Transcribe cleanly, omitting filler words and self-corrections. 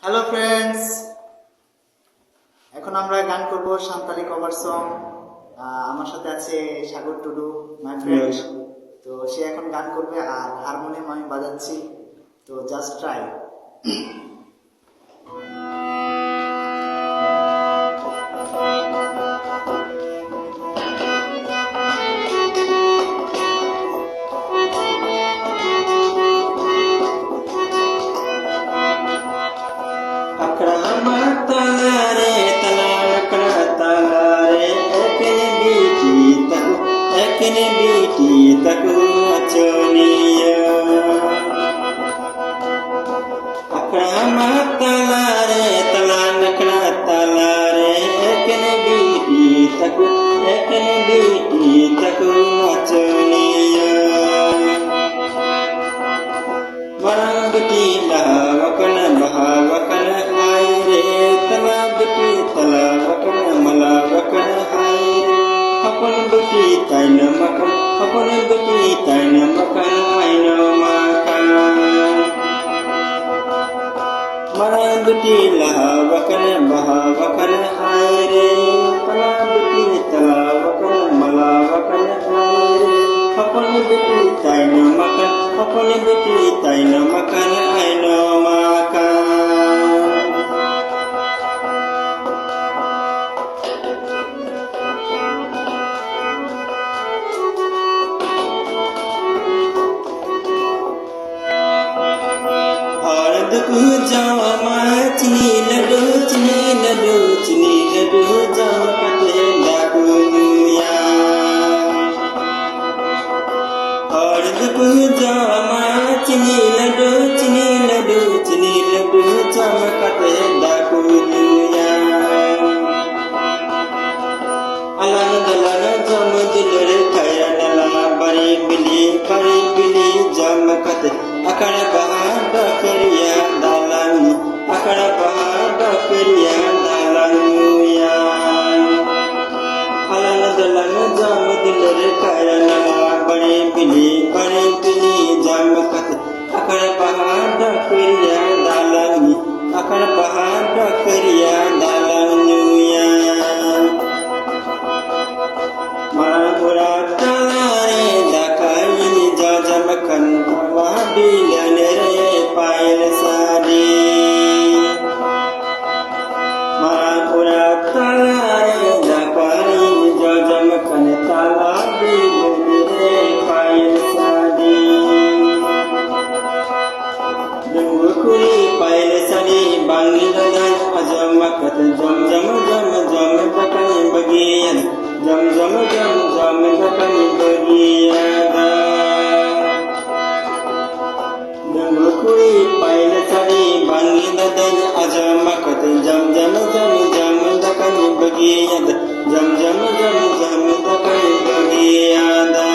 Hello friends, এখন আমরা গান করব সান্তালি কভার সং। আমার সাথে আছে সাগর টুডু, মাই ফ্রেন্ড। তো সে এখন গান করবে আর হারমোনিয়াম আমি বাজাচ্ছি। তো just try. Beati taku achoniya akrama talare talanakna talare ekne beati taku achoniya marabti lahawakana bahawakana aire talabti talawakana malawakana aire apun beti taina makan apun beti taina makan aina makan maran beti lahawakan bahawakan aire tala beti talawakan malawakan aire apun beti taina makan apun beti taina makan aina makan ku jama chini ladu jama kate lagunya ard ku jama chini ladu jama kate lagunya alang dalana jama dilare kaya nala bari bili jama kate akara bahada kariya dalangu akara bahada kariya dalangu ya alana dalana jam dilare kayana bari bili jam kat akara bahada kariya dalangu akara bahada kariya dalangu ya marapura talare dakai jajam kan bilane pail sadi marapura talare dakai jajam kan tala bilane pail sadi dengkuri pail sadi bangilan ajam kat jam takan bagian jam takan bagian dengkuri pail sadi bangilan ajam kat jam takan bagian jam takan bagian